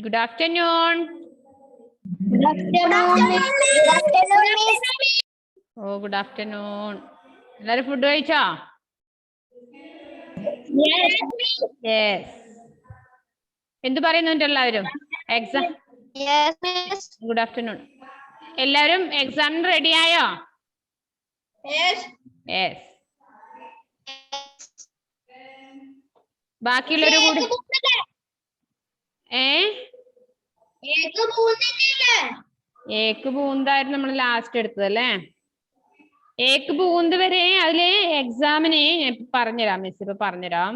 Good afternoon. Good afternoon. Good afternoon, Miss. Oh, good afternoon. എല്ലാരും food കഴിച്ചോ? Yes. Yes. എന്ത് പറയുന്നുണ്ട് എല്ലാവരും? Exam. Yes, Miss. Good afternoon. എല്ലാവരും എക്സാമിന് റെഡി ആയോ? Yes. യെസ്. ബാക്കിയുള്ളവരും കൂടി ഏക്ക് പൂന്തായിരുന്നു നമ്മൾ ലാസ്റ്റ് എടുത്തത് അല്ലേ? ഏക്ക് പൂന്ത് വരെ അതില് എക്സാമിന് ഞാൻ പറഞ്ഞുതരാം, മിസ് ഇപ്പൊ പറഞ്ഞുതരാം.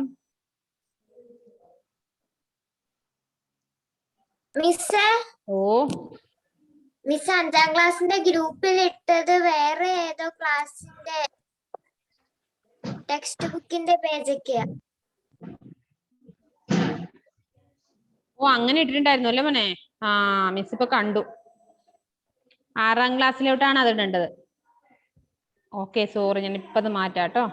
മിസ് ഓ മിസ് 5ാം ക്ലാസ്സിന്റെ ഗ്രൂപ്പിൽ ഇട്ടത് വേറെ ഏതോ ക്ലാസ്സിന്റെ ടെക്സ്റ്റ് ബുക്കിന്റെ പേജൊക്കെയാ. ഓ അങ്ങനെ ഇട്ടിട്ടുണ്ടായിരുന്നു അല്ലേ മോനെ? ആ മിസ് ഇപ്പൊ കണ്ടു. 6ാം ക്ലാസ്സിലോട്ടാണ് അത് ഇടേണ്ടത്. ഓക്കെ, സോറി, ഞാൻ ഇപ്പൊ അത് മാറ്റാട്ടോ.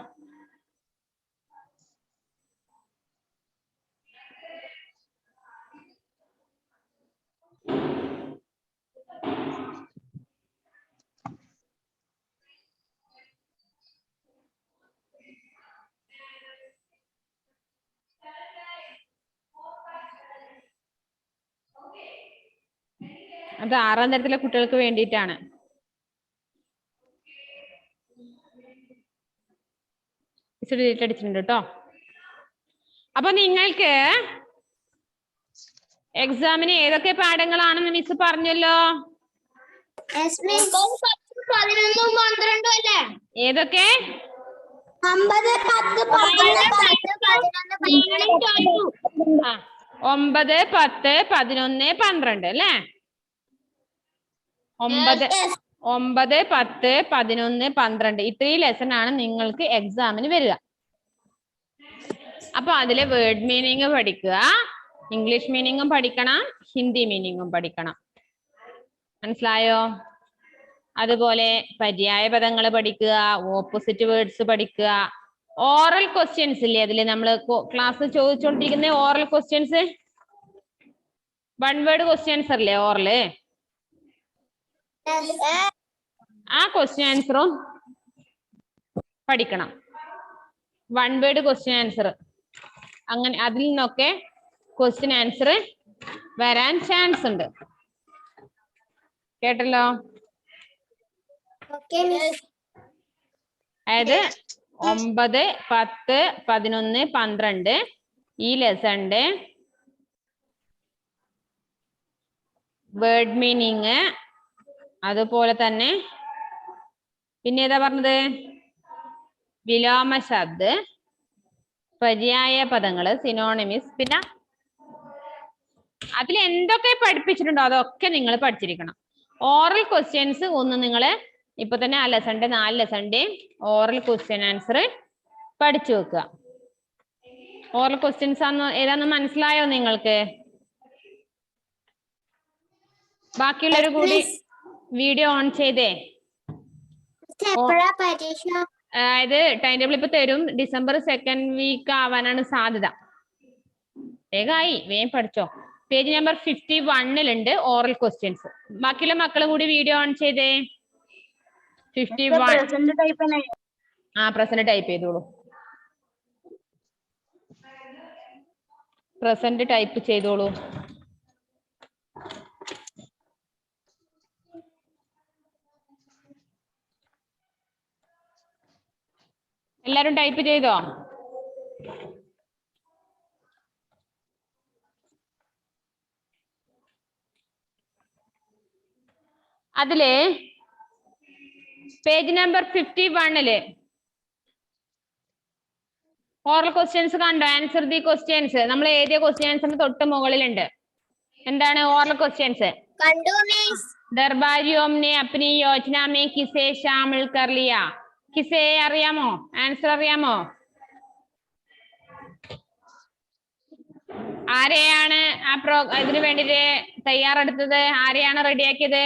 അത് 6ാം തരത്തിലെ കുട്ടികൾക്ക് വേണ്ടിയിട്ടാണ്. ഡിലീറ്റ് അടിച്ചിട്ടുണ്ട് കേട്ടോ. അപ്പൊ നിങ്ങൾക്ക് എക്സാമിന് ഏതൊക്കെ പാഠങ്ങളാണെന്ന് മിസ് പറഞ്ഞല്ലോ. ഏതൊക്കെ? 9, 10, 11, 9, 10, 11, 12 അല്ലേ? 9, 10, 11, 12 ഇത്രയും ലെസൺ ആണ് നിങ്ങൾക്ക് എക്സാമിന് വരിക. അപ്പൊ അതിലെ വേർഡ് മീനിങ് പഠിക്കുക, ഇംഗ്ലീഷ് മീനിങ്ങും പഠിക്കണം, ഹിന്ദി മീനിങ്ങും പഠിക്കണം. മനസ്സിലായോ? അതുപോലെ പര്യായ പദങ്ങൾ പഠിക്കുക, ഓപ്പോസിറ്റ് വേർഡ്സ് പഠിക്കുക, ഓറൽ ക്വസ്റ്റ്യൻസ് ഇല്ലേ അതില് നമ്മള് ക്ലാസ് ചോദിച്ചോണ്ടിരിക്കുന്ന ഓറൽ ക്വസ്റ്റ്യൻസ്, 1 വേർഡ് ക്വസ്റ്റ്യൻസ് അല്ലേ ഓറല്? ആ ക്വസ്റ്റ്യൻ ആൻസറും പഠിക്കണം. 1 വേർഡ് ക്വസ്റ്റ്യൻ ആൻസർ, അങ്ങനെ അതിൽ നിന്നൊക്കെ ക്വസ്റ്റ്യൻ ആൻസർ വരാൻ ചാൻസ് ഉണ്ട്. കേട്ടല്ലോ? അതായത് 9, 10, 11, 12 ഈ ലെസണിന്റെ വേർഡ് മീനിങ്, അതുപോലെ തന്നെ പിന്നെ ഏതാ പറഞ്ഞത്, വിലോമ ശബ്ദ്, പര്യായ പദങ്ങള്, സിനോണിമിസ്, പിന്നെ അതിൽ എന്തൊക്കെ പഠിപ്പിച്ചിട്ടുണ്ടോ അതൊക്കെ നിങ്ങൾ പഠിച്ചിരിക്കണം. ഓറൽ ക്വസ്റ്റ്യൻസ് ഒന്ന് നിങ്ങൾ ഇപ്പൊ തന്നെ ആ ലെസണിന്റെ 4 ലെസണിന്റെ ഓറൽ ക്വസ്റ്റ്യൻ ആൻസർ പഠിച്ചു വെക്കുക. ഓറൽ ക്വസ്റ്റ്യൻസ് ആണെന്ന് ഏതാന്ന് മനസ്സിലായോ നിങ്ങൾക്ക്? ബാക്കിയുള്ളവർ കൂടി വീഡിയോ ഓൺ ചെയ്തേ. അതായത് ടൈം ടേബിൾ ഇപ്പൊ തരും, ഡിസംബർ 2nd വീക്ക് ആവാനാണ് സാധ്യത. വേഗമായി വേഗം പഠിച്ചോ. Page number 51 oral questions. ബാക്കിയുള്ള മക്കളും കൂടി വീഡിയോ ഓൺ ചെയ്തേ. 51. ആ പ്രസന്റ് ടൈപ്പ് ചെയ്തോളൂ. പ്രസന്റ് ടൈപ്പ് ചെയ്തോളൂ. എല്ലാരും ടൈപ്പ് ചെയ്തോ? അതില് പേജ് നമ്പർ 51 ഓറൽ ക്വസ്റ്റ്യൻസ് കണ്ടോ? ആൻസർ ദി ക്വസ്റ്റ്യൻസ് നമ്മൾ എഴുതിയ ക്വസ്റ്റ്യൻ ആൻസറിന് തൊട്ട് മുകളിലുണ്ട്. എന്താണ് ഓറൽ ക്വസ്റ്റ്യൻസ്? ദർബാരിയോം ने अपनी योजना में किसे शामिल कर लिया? കിസേ അറിയാമോ? ആൻസർ അറിയാമോ? ആരെയാണ് ഇതിനു വേണ്ടിട്ട് തയ്യാറെടുത്തത്? ആരെയാണ് റെഡിയാക്കിയത്?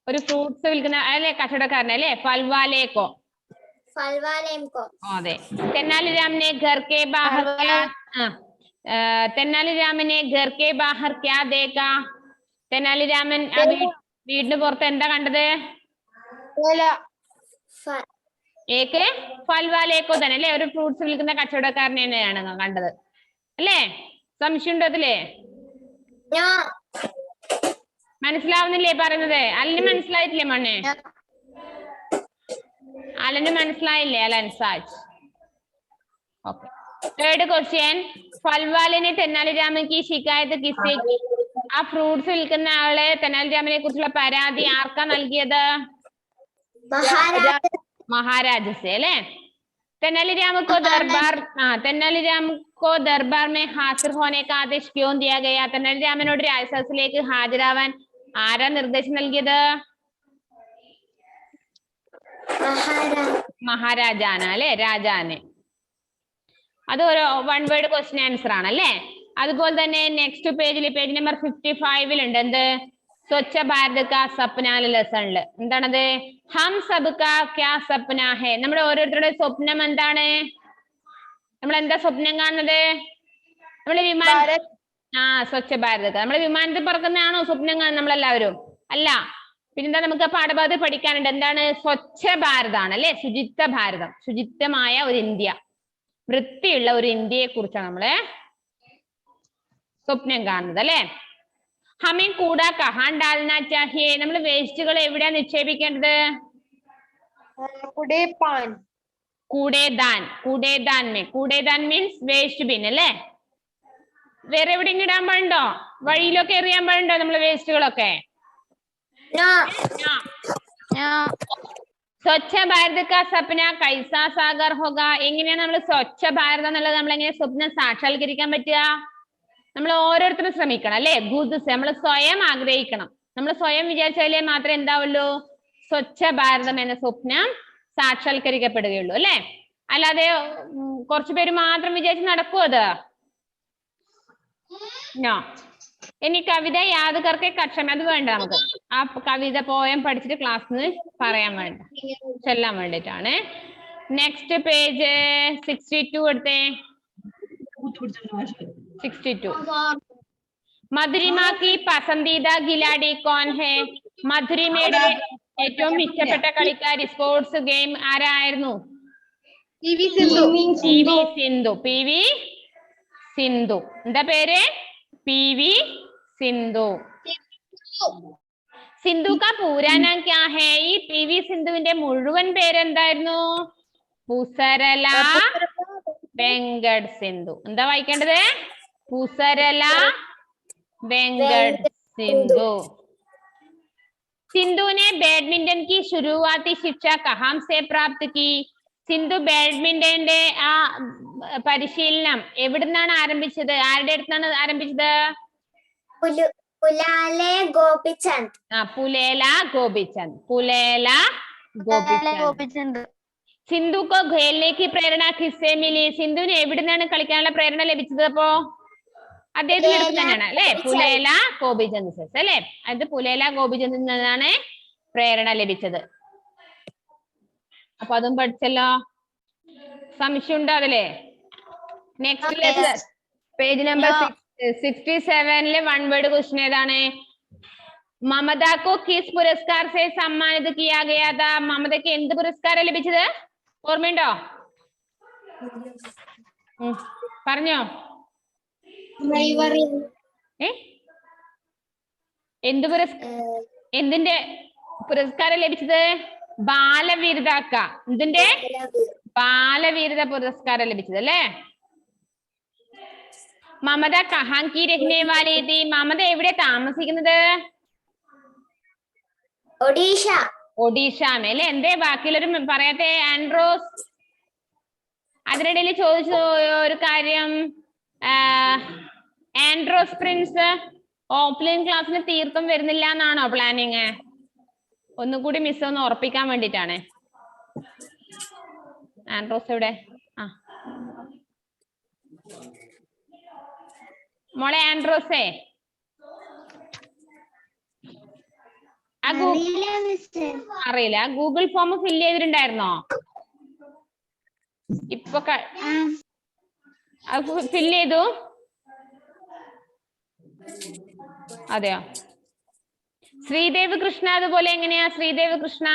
ഒരു ഫ്രൂട്ട്സ് വിൽക്കുന്ന അല്ലെ, കച്ചവടക്കാരൻ അല്ലെ, ഫൽവാലേക്കോ. അതെ. തെനാലിരാം ने घर के बाहर തെന്നാലിരാമൻ ने घर के बाहर क्या देखा? തെന്നാലിരാമൻ വീടിന് പുറത്ത് എന്താ കണ്ടത്? ഏക്ക് ഫൽവാലേക്കോ തന്നെ അല്ലെ, ഒരു ഫ്രൂട്ട്സ് വിൽക്കുന്ന കച്ചവടക്കാരനെ തന്നെയാണ് കണ്ടത് അല്ലേ? സംശയമുണ്ടോ അതില്? മനസ്സിലാവുന്നില്ലേ പറയുന്നത്? അലന് മനസ്സിലായിട്ടില്ലേ മോനെ? അലന് മനസ്സിലായില്ലേ? Alan Saj. Okay. Third question, ഫൽവാലെ ने तेनालीरामन की शिकायत किससे की? ആ ഫ്രൂട്ട്സ് വിൽക്കുന്ന ആളെ തെനാലിരാമനെ കുറിച്ചുള്ള പരാതി ആർക്കാ നൽകിയത്? മഹാരാജസെ അല്ലെ. तेनालीराम को दरबार में हाजिर होने का आदेश क्यों दिया गया? തെനാലിരാമനോട് രാജസദസ്സിലേക്ക് ഹാജരാവാൻ ആരാ നിർദ്ദേശം നൽകിയത്? മഹാരാജാന അല്ലെ, രാജാനെ. അത് ഒരു വൺ വേർഡ് ക്വസ്റ്റ്യൻ ആൻസർ ആണ് അല്ലേ? അതുപോലെ തന്നെ നെക്സ്റ്റ് പേജിൽ പേജ് നമ്പർ 55 ഉണ്ട് എന്ത്? സ്വച്ഛ ഭാരത് കാ സപ്ന ലെസണില് എന്താണത്? ഹം സബ് കാ ക്യാ സപ്ന ഹെ? നമ്മുടെ ഓരോരുത്തരുടെ സ്വപ്നം എന്താണ്? നമ്മൾ എന്താ സ്വപ്നം കാണുന്നത്? നമ്മള് സ്വച്ഛ ഭാരത്, നമ്മള് വിമാനത്തിൽ പറക്കുന്നതാണോ സ്വപ്നം കാണുന്നത് നമ്മളെല്ലാവരും? അല്ല. പിന്നെന്താ, നമുക്ക് പാഠഭാഗത്ത് പഠിക്കാനുണ്ട്. എന്താണ്? സ്വച്ഛ ഭാരതാണ് അല്ലെ, ശുചിത്വ ഭാരതം, ശുചിത്വമായ ഒരു ഇന്ത്യ, വൃത്തിയുള്ള ഒരു ഇന്ത്യയെ കുറിച്ചാണ് നമ്മള് സ്വപ്നം കാണുന്നത് അല്ലെ. ഹമേ കൂടാ കഹാൻ ഡാൽന ചാഹിയേ? നമ്മൾ വേസ്റ്റുകൾ എവിടെയാ നിക്ഷേപിക്കേണ്ടത്? കൂടേദാൻ മീൻസ് വേസ്റ്റ് ബിൻ അല്ലേ? വേറെ എവിടെയും ഇടാൻ പാടുണ്ടോ? വഴിയിലൊക്കെ എറിയാൻ പാടുണ്ടോ നമ്മള് വേസ്റ്റുകളൊക്കെ? സ്വച്ഛ ഭാരത് കാ സപ്ന കൈസാ സാഗർ ഹോഗ? എങ്ങനെയാണ് നമ്മൾ സ്വച്ഛ ഭാരതം എന്നുള്ളത് നമ്മൾ എങ്ങനെ സ്വപ്നം സാക്ഷാത്കരിക്കാൻ പറ്റുക? നമ്മൾ ഓരോരുത്തരും ശ്രമിക്കണം അല്ലെ. നമ്മൾ സ്വയം ആഗ്രഹിക്കണം, നമ്മൾ സ്വയം വിചാരിച്ചാലേ മാത്രമേ എന്താവുള്ളൂ? സ്വച്ഛ ഭാരതം എന്ന സ്വപ്നം സാക്ഷാത്കരിക്കപ്പെടുകയുള്ളൂ അല്ലെ. അല്ലാതെ കുറച്ചു പേര് മാത്രം വിചാരിച്ച് നടക്കുമോ അത്? ഇനി കവിത യാദ് കർക്കെ കക്ഷമ, അത് വേണ്ട നമുക്ക്. ആ കവിത പോയം പഠിച്ചിട്ട് ക്ലാസ്സിന് പറയാൻ വേണ്ട, ചൊല്ലാൻ വേണ്ടിട്ടാണ്. നെക്സ്റ്റ് പേജ് 62 എടുത്തേ. 62. മധുരിമ की पसंदीदा खिलाड़ी कौन है? മധുരിമയുടെ ഏറ്റവും ഇഷ്ടപ്പെട്ട കളിക്കാരി സ്പോർട്സ് ഗെയിം ആരായിരുന്നു? PV സിന്ധു. എന്താ പേര്? PV സിന്ധു. സിന്ധു കാ പൂരാ നാം ക്യാ ഹേ? ഈ PV സിന്ധുവിന്റെ മുഴുവൻ പേരെന്തായിരുന്നു? പുസരല വെങ്കട് സിന്ധു. എന്താ വായിക്കേണ്ടത്? പുസരല വെങ്കട് സിന്ധു. सिंधु ने बैडमिंटन की शुरुआती शिक्षा कहाँ से प्राप्त की? സിന്ധു ബാഡ്മിന്റന്റെ ആ പരിശീലനം എവിടുന്നാണ് ആരംഭിച്ചത്? ആരുടെ അടുത്താണ് ആരംഭിച്ചത്? പുലേല ഗോപിചന്ദ്. സിന്ധു को खेलने की प्रेरणा किससे मिली? സിന്ധുവിന് എവിടുന്നാണ് കളിക്കാനുള്ള പ്രേരണ ലഭിച്ചത്? അപ്പോ അദ്ദേഹത്തിന്റെ അടുത്ത് തന്നെയാണ് അല്ലെ, പുലേല ഗോപിചന്ദ് അല്ലെ. അത് പുലേല ഗോപിചന്ദ് നിന്നാണ് പ്രേരണ ലഭിച്ചത്. അപ്പൊ അതും പഠിച്ചല്ലോ. സംശയം ഉണ്ടോ അതില്? Next page number 67 one word question ഏതാണ്? മമത को किस पुरस्कार से सम्मानित किया गया था? മമതയ്ക്ക് എന്ത് പുരസ്കാരം ലഭിച്ചത്? ഓർമ്മയുണ്ടോ? പറഞ്ഞോ. എന്തിന്റെ പുരസ്കാരം ലഭിച്ചത്? ബാലവീരതാക്ക. ഇതിന്റെ ബാലവീരത പുരസ്കാരം ലഭിച്ചത് അല്ലേ. മമത കഹാൻ കി രഹ്നെ വാലി थी? മമത എവിടെ താമസിക്കുന്നത്? ഒഡീഷ അല്ലേ. എന്തേ ബാക്കിയുള്ളവരും പറയാത്തെ? ആൻഡ്രോസ്. അതിനിടയിൽ ചോദിച്ച ഒരു കാര്യം, ആൻഡ്രോസ് പ്രിൻസ് ഓഫ്ലൈൻ ക്ലാസ്സിന് തീർത്തും വരുന്നില്ല എന്നാണോ പ്ലാനിങ്? ഒന്നുകൂടി മിസ് ഒന്ന് ഉറപ്പിക്കാൻ വേണ്ടിട്ടാണ്. ആൻഡ്രോസ് എവിടെ? മോളെ ആൻഡ്രോസേ, അറിയില്ല. ഗൂഗിൾ ഫോം ഫില്ല് ചെയ്തിട്ടുണ്ടായിരുന്നോ? ഇപ്പൊ ഫില്ല് ചെയ്തു? അതെയോ? ശ്രീദേവ് കൃഷ്ണ അതുപോലെ എങ്ങനെയാ ശ്രീദേവ് കൃഷ്ണ?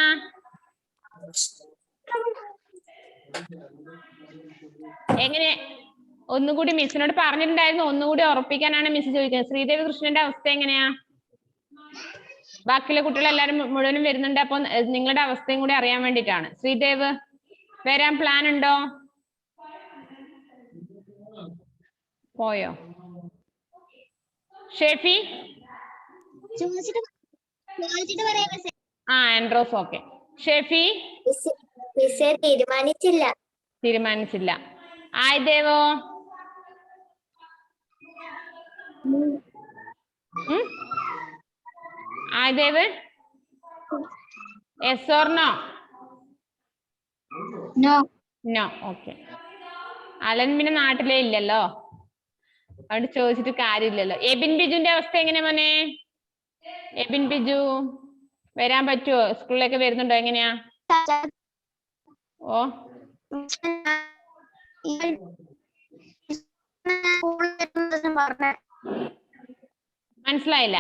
എങ്ങനെ? ഒന്നുകൂടി മിസ്സിനോട് പറഞ്ഞിട്ടുണ്ടായിരുന്നു, ഒന്നുകൂടി ഉറപ്പിക്കാനാണ് മിസ് ചോദിക്കുന്നത്. ശ്രീദേവ് കൃഷ്ണന്റെ അവസ്ഥ എങ്ങനെയാ? ബാക്കിയുള്ള കുട്ടികൾ എല്ലാരും മുഴുവനും വരുന്നുണ്ട്, അപ്പൊ നിങ്ങളുടെ അവസ്ഥയും കൂടി അറിയാൻ വേണ്ടിട്ടാണ്. ശ്രീദേവ് വരാൻ പ്ലാൻ ഉണ്ടോ? പോയോ? ഷെഫി? Andros okay. ഷെഫി? തീരുമാനിച്ചില്ല. ആയിദേവോ? Aidev? Yes or no? No. Okay. Alan പിന്നെ നാട്ടിലേ ഇല്ലല്ലോ, അവിടെ ചോദിച്ചിട്ട് കാര്യമില്ലല്ലോ. എബിൻ ബിജുന്റെ അവസ്ഥ എങ്ങനെയാ മോനെ? എബിൻ ബിജു വരാൻ പറ്റുമോ? സ്കൂളിലേക്ക് വരുന്നുണ്ടോ? എങ്ങനെയാ? ഓ മനസ്സിലായില്ല.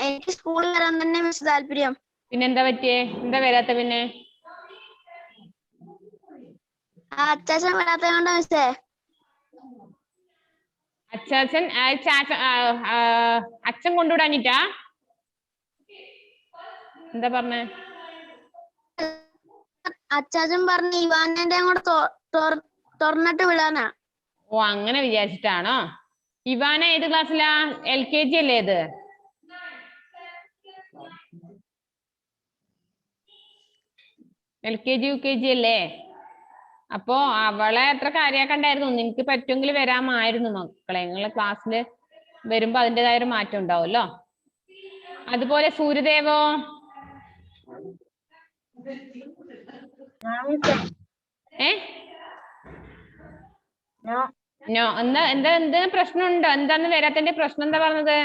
എനിക്ക് സ്കൂളിൽ വരാൻ തന്നെ മിസ് താല്പര്യം. പിന്നെന്താ പറ്റിയേ? എന്താ വരാത്ത? പിന്നെ അച്ചാച്ചൻ വരാത്തോണ്ടാ മിസ്സേ. അച്ചാച്ചൻ അച്ഛൻ കൊണ്ടുവിടാഞ്ഞിട്ടാ? എന്താ പറഞ്ഞേ? അച്ചാച്ചൻ പറഞ്ഞു ഇവാനെ കൂടെ തുറന്നിട്ട് വിടാനാ. ഓ അങ്ങനെ വിചാരിച്ചിട്ടാണോ? ഇവാന ഏത് ക്ലാസ്സിലാ? LKG അല്ലേ ഇത്? LKG UKG അല്ലേ? അപ്പോ അവളെ എത്ര കാര്യാക്കണ്ടായിരുന്നു. നിനക്ക് പറ്റുമെങ്കിൽ വരാമായിരുന്നു മക്കളെ. നിങ്ങളെ ക്ലാസ്സിൽ വരുമ്പോ അതിൻ്റെതായ ഒരു മാറ്റം ഉണ്ടാവുമല്ലോ. അതുപോലെ സൂര്യദേവോ? നോ. എന്താ പ്രശ്നമുണ്ടോ? എന്താന്ന് വരാത്തതിന്റെ പ്രശ്നം എന്താ പറഞ്ഞത്?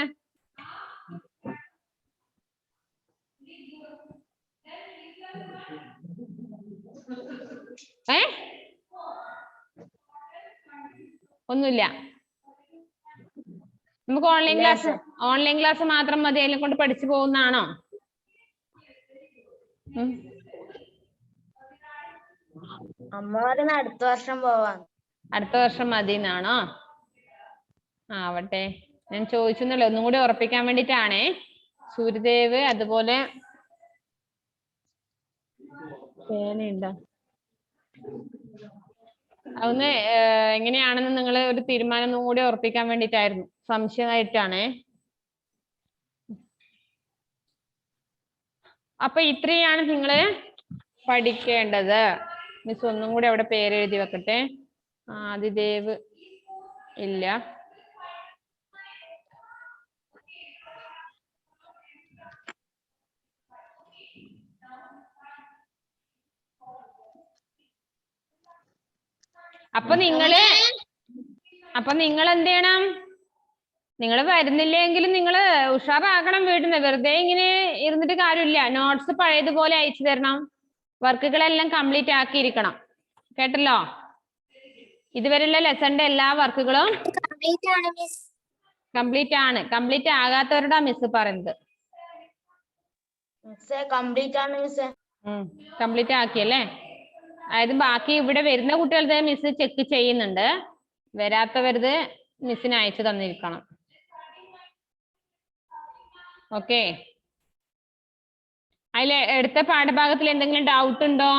ഒന്നുമില്ല. നമുക്ക് ഓൺലൈൻ ക്ലാസ് മാത്രം മതി, അതിനെ കൊണ്ട് പഠിച്ചു പോകുന്നതാണോ? അമ്മ പറയുന്ന അടുത്ത വർഷം പോവാൻ. അടുത്ത വർഷം മതി എന്നാണോ? ആവട്ടെ, ഞാൻ ചോദിച്ചെന്നുള്ളൂ, ഒന്നും കൂടി ഉറപ്പിക്കാൻ വേണ്ടിട്ടാണേ. സൂര്യദേവ് അതുപോലെ പേനയുണ്ടോ? അതൊന്ന് എങ്ങനെയാണെന്ന് നിങ്ങൾ ഒരു തീരുമാനം ഒന്നും കൂടി ഉറപ്പിക്കാൻ വേണ്ടിട്ടായിരുന്നു, സംശയമായിട്ടാണേ. അപ്പൊ ഇത്രയാണ് നിങ്ങള് പഠിക്കേണ്ടത്. മിസ് ഒന്നും കൂടി അവിടെ പേര് എഴുതി വെക്കട്ടെ. ആദിദേവ് ഇല്ല. അപ്പൊ നിങ്ങൾ എന്ത് ചെയ്യണം? നിങ്ങൾ വരുന്നില്ലെങ്കിലും നിങ്ങൾ ഉഷാറാക്കണം വീട്ടിൽ. വെറുതെ ഇങ്ങനെ ഇരുന്നിട്ട് കാര്യമില്ല. നോട്ട്സ് പഴയതുപോലെ അയച്ചു തരണം. വർക്കുകളെല്ലാം കംപ്ലീറ്റ് ആക്കിയിരിക്കണം. കേട്ടല്ലോ? ഇതുവരെയുള്ള ലെസന്റെ എല്ലാ വർക്കുകളും കംപ്ലീറ്റ് ആണ്. കംപ്ലീറ്റ് ആകാത്തവരോടാ മിസ് പറയുന്നത്. കംപ്ലീറ്റ് ആക്കിയല്ലേ? അതായത് ബാക്കി ഇവിടെ വരുന്ന കുട്ടികളുടെ മിസ് ചെക്ക് ചെയ്യുന്നുണ്ട്, വരാത്തവരത് മിസ്സിന് അയച്ചു തന്നിരിക്കണം. ഓക്കെ. അതിൽ എടുത്ത പാഠഭാഗത്തിൽ എന്തെങ്കിലും ഡൗട്ട് ഉണ്ടോ?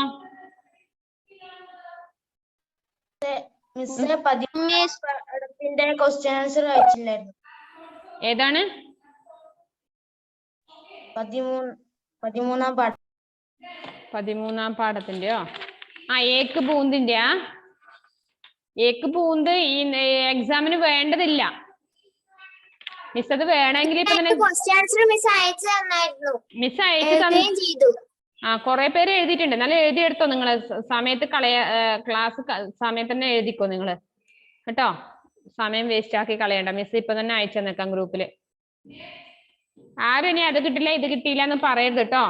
ഏതാണ്? 13-ാം പാഠത്തിന്റെയോ? ഏക്ക് പൂന്തിന്റെയാ? ഏക്ക് പൂന്ത് ഈ എക്സാമിന് വേണ്ടതില്ല മിസ്. അത് വേണമെങ്കിൽ ഇപ്പൊ തന്നെ മിസ് അയച്ചു തന്നു. കൊറേ പേര് എഴുതിയിട്ടുണ്ട്. എന്നാലും എഴുതിയെടുത്തോ നിങ്ങള്. സമയത്ത് ക്ലാസ് സമയത്ത് തന്നെ എഴുതിക്കോ നിങ്ങള് കേട്ടോ. സമയം വേസ്റ്റ് ആക്കി കളയണ്ട. മിസ് ഇപ്പൊ തന്നെ അയച്ചു തന്നേക്കാം ഗ്രൂപ്പില്. ആരും ഇനി അത് കിട്ടില്ല ഇത് കിട്ടിയില്ല എന്ന് പറയരുത് കേട്ടോ.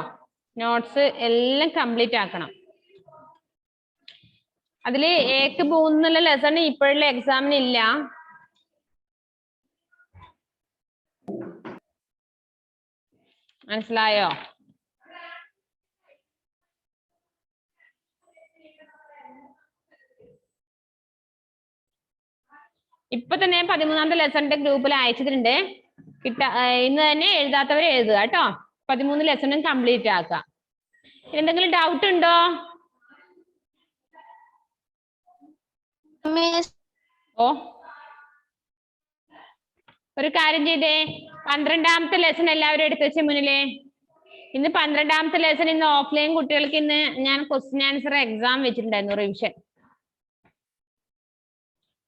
നോട്ട്സ് എല്ലാം കംപ്ലീറ്റ് ആക്കണം. അതില് എക്ക് 3 ലെസൺ ഇപ്പോഴുള്ള എക്സാമിന് ഇല്ല. മനസ്സിലായോ? ഇപ്പൊ തന്നെ 13ാമത്തെ ലെസണിന്റെ ഗ്രൂപ്പിൽ അയച്ചിട്ടുണ്ട്. ഇന്ന് തന്നെ എഴുതാത്തവരെ എഴുതുക കേട്ടോ. 13 ലെസണും കംപ്ലീറ്റ് ആക്കുക. എന്തെങ്കിലും ഡൗട്ട് ഉണ്ടോ? ഓ, ഒരു കാര്യം ചെയ്തേ, 12ാമത്തെ ലെസൺ എല്ലാവരും എടുത്തു വെച്ച മുന്നിലേ. ഇന്ന് 12ാമത്തെ ലെസൺ ഇന്ന് ഓഫ്ലൈൻ കുട്ടികൾക്ക് ഇന്ന് ഞാൻ ക്വസ്റ്റ്യൻ ആൻസർ എക്സാം വെച്ചിട്ടുണ്ടായിരുന്നു, റിവിഷൻ.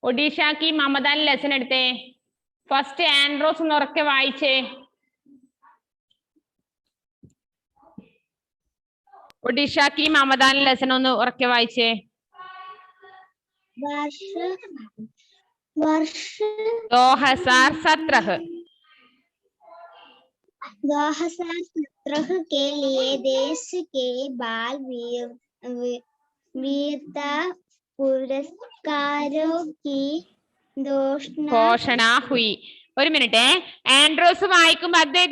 ഒഡീഷാക്ക് മമതാൻ ലെസൺ എടുത്തേ. ഫസ്റ്റ് ആൻഡ്രോസ് ഒന്ന് ഉറക്കെ വായിച്ചേ. ഒഡീഷാക്ക് മമതാൻ ലെസൺ ഒന്ന് ഉറക്കെ വായിച്ചേ. 2017 के लिए देश के बाल वीरता पुरस्कारों की घोषणा हुई. ഒരു മിനിറ്റ്, ആൻഡ്രോസ് വായിക്കുമ്പോ അതേ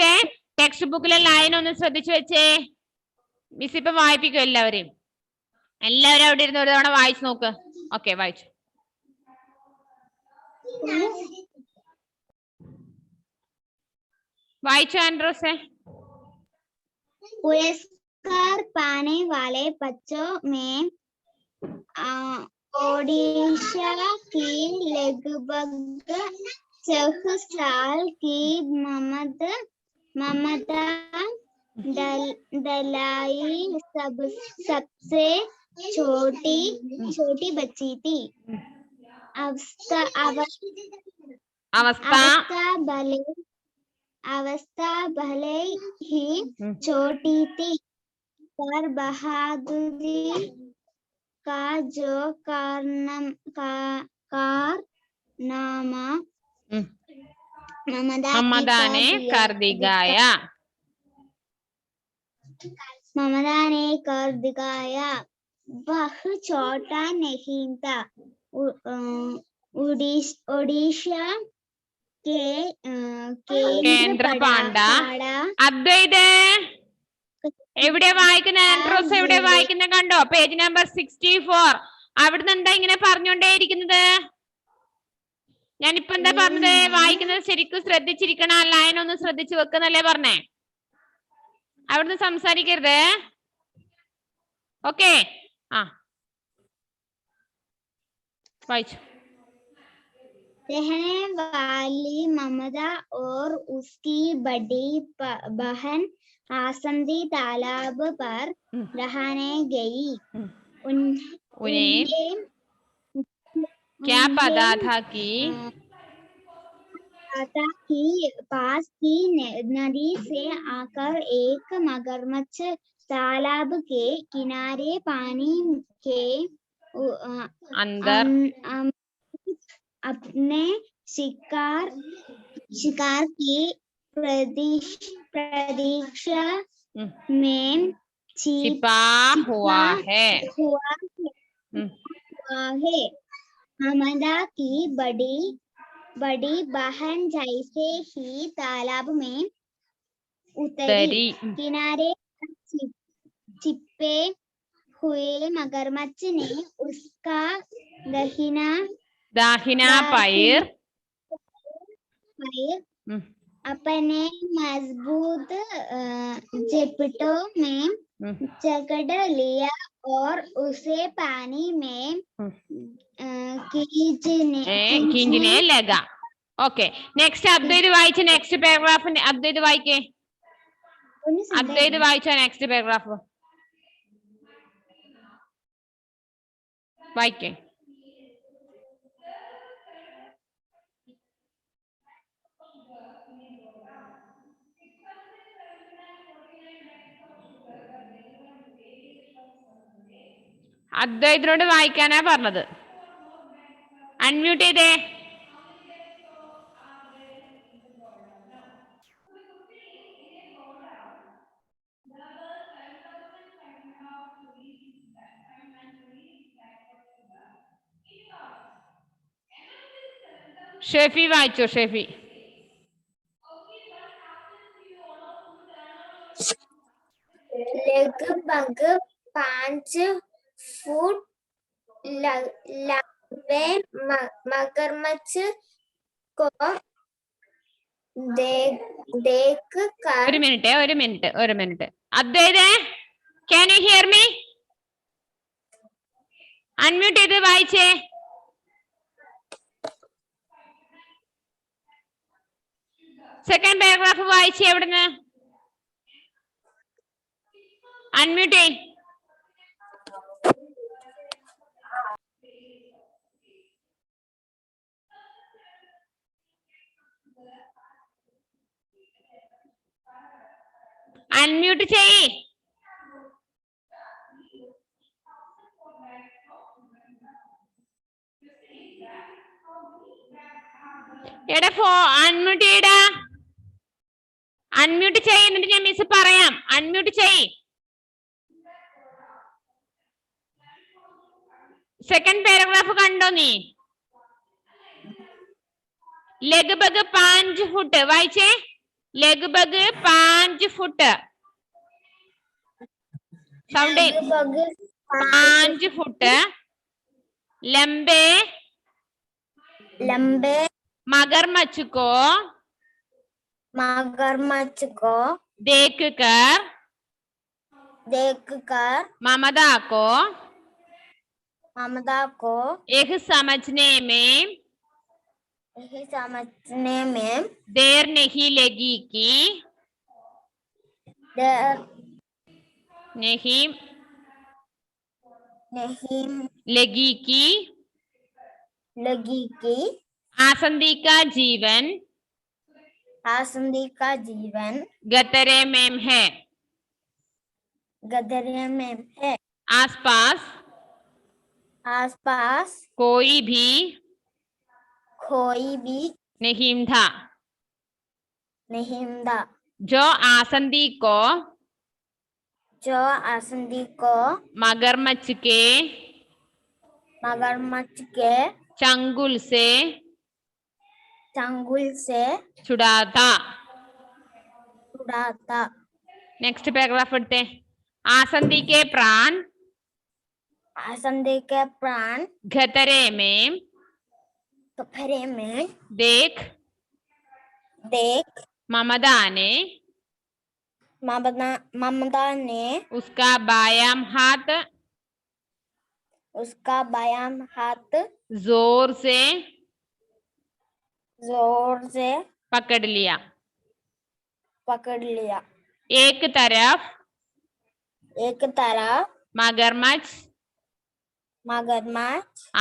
ടെക്സ്റ്റ് ബുക്കിലെ ലൈൻ ഒന്ന് ശ്രദ്ധിച്ചു വെച്ചേ. മിസ് ഇപ്പൊ വായിപ്പിക്കും എല്ലാവരെയും. എല്ലാവരും അവിടെ ഇരുന്ന് ഒരു തവണ വായിച്ചു നോക്ക്. ഓക്കെ, വായിച്ചു. वाइचो एंड्रोसे। पुरस्कार पाने वाले बच्चों में ओडिशा की लगभग 6 साल की ममता दलाई सबसे छोटी बच्ची थी। अवस्था भले ही छोटी थी, पर बहादुरी का जो कारनामा ममता ने कर दिखाया। वह छोटा नहीं था। ओडिशा के केंद्र पांडा अद्वैत എവിടെ വായിക്കുന്ന ആൻഡ്രോസ് എവിടെ വായിക്കുന്ന കണ്ടോ? Page number 64. അവിടുന്ന് എന്താ ഇങ്ങനെ പറഞ്ഞോണ്ടേയിരിക്കുന്നത്? ഞാനിപ്പോ എന്താ പറഞ്ഞത്? വായിക്കുന്നത് ശരിക്കും ശ്രദ്ധിച്ചിരിക്കണം, ലൈൻ ഒന്ന് ശ്രദ്ധിച്ചു വെക്കുന്നല്ലേ പറഞ്ഞേ. അവിടുന്ന് സംസാരിക്കരുത്. ഓക്കെ, ആ വായിച്ചു. रहने वाली ममता और उसकी बड़ी बहन आसंदी तालाब पर रहने गई। उन्हें क्या पता था कि पास की नदी से आकर एक मगरमच्छ तालाब के किनारे पानी के अंदर अपने शिकार की प्रतीक्षा में छिपा हुआ है। ममता की बड़ी बहन जैसे ही तालाब में उतरी, किनारे छिपे हुए मगरमच्छ ने उसका दाहिना पैर अपने मजबूत झपटों में जकड़ लिया और उसे पानी में खींचने लगा। ओके, नेक्स्ट अद्वैत वाइच नेक्स्ट पैराग्राफ अद्वैत वाइके अद्वैत वाइच नेक्स्ट पैराग्राफ वाइके അദ്വൈതിനോട് വായിക്കാനാ പറഞ്ഞത്. അൺമ്യൂട്ട് ചെയ്തേ. ഷെഫി വായിച്ചോ ഷെഫി. लगभग 5 फुट लंबे मगरमच्छ को देखकर ഒരു മിനിറ്റ്. അദ്വൈതേ, can you hear me? Unmute ചെയ്ത് വായിച്ചേ. സെക്കൻഡ് പാരഗ്രാഫ് വായിച്ചേ എവിടുന്ന്? അൺമ്യൂട്ട് ചെയ്. അൺമ്യൂട്ട് ചെയ്. എടാ അൺമ്യൂട്ട് ചെയ്യടാ. അൺമ്യൂട്ട് ചെയ്യ്, എന്നിട്ട് ഞാൻ മിസ് പറയാം. അൺമ്യൂട്ട് ചെയ്. സെക്കൻഡ് പാരഗ്രാഫ് കണ്ടോ നീ? ലഗ്ഭഗ് 5 ഫുട്ട് വായിച്ചേ. ലഗ്ഭഗ് 5 ഫുട്ട്. സൗണ്ട് 5 ഫുട്ട് लंबे मगरमच्छ को देखकर ममता को यह समझने में देर नहीं लगी कि नहीं लगी कि आसंदी का जीवन गतरे में है। आसपास कोई भी नहीं था। जो आसंदी को मगरमच्छ के चंगुल से छुड़ाता। नेक्स्ट पैराग्राफ पढ़ते हैं। आसंदी के प्राण खतरे में देख ममता ने उसका बायां हाथ जोर से पकड़ लिया। एक तरफ मगरमच्छ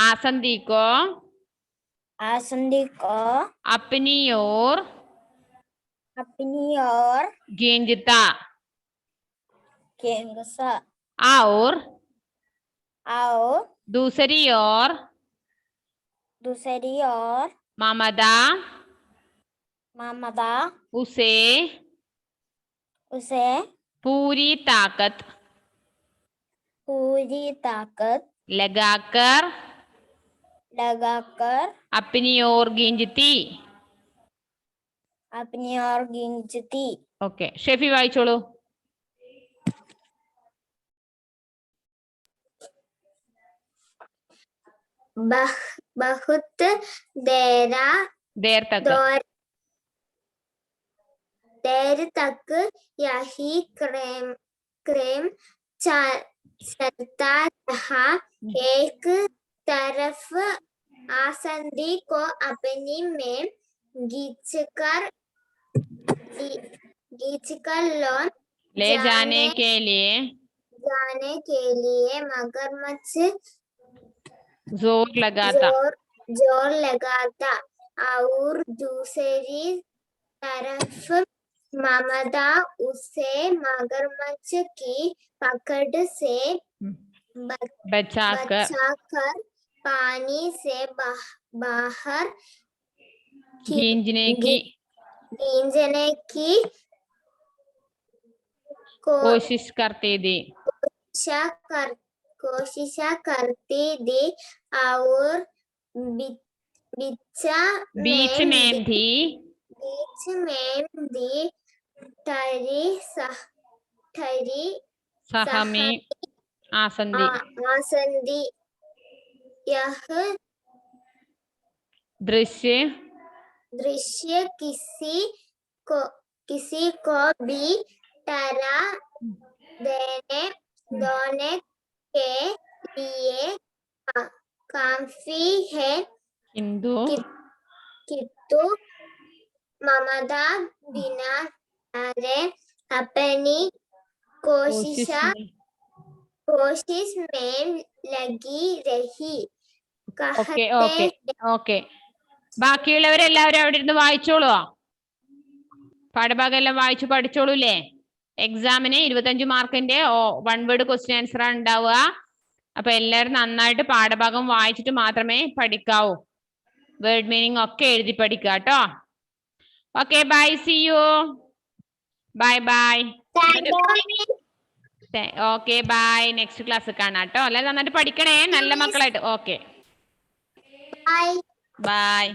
आसंदी को अपनी ओर खींचता और दूसरी ओर ममता उसे पूरी ताकत लगाकर अपनी ओर खींचती। ओके, ഷെഫി വായിച്ചോളൂ. बहुत देर तक यही क्रम चलता रहा। एक तरफ आसंदी को अपनी में खींचकर ले जाने के लिए मगरमच्छ जोर लगाता और दूसरी तरफ ममता उसे मगरमच्छ की पकड़ से बचाकर पानी से बाहर खींचने की कोशिश करती थी और बीच में भी ठरी सहमी आसंदी आसंदी यह दृश्य दृश्य किसी को भी डरा देने के लिए काफी है किंतु ममता बिना डरे अपनी कोशिश में लगी रही ഓക്കെ ഓക്കെ ഓക്കെ ബാക്കിയുള്ളവരെല്ലാവരും അവിടെ ഇരുന്ന് വായിച്ചോളൂ പാഠഭാഗം എല്ലാം വായിച്ചു പഠിച്ചോളൂല്ലേ എക്സാമിന് 25 മാർക്കിന്റെ 1 വേർഡ് ക്വസ്റ്റ്യൻ ആൻസർ ആണ് ഉണ്ടാവുക അപ്പൊ എല്ലാവരും നന്നായിട്ട് പാഠഭാഗം വായിച്ചിട്ട് മാത്രമേ പഠിക്കാവൂ വേർഡ് മീനിങ് ഒക്കെ എഴുതി പഠിക്കുക കേട്ടോ okay bye see you bye bye okay bye next class കാണാം കേട്ടോ എല്ലാവരും നന്നായിട്ട് പഠിക്കണേ നല്ല മക്കളായിട്ട് ഓക്കെ Bye. ബൈ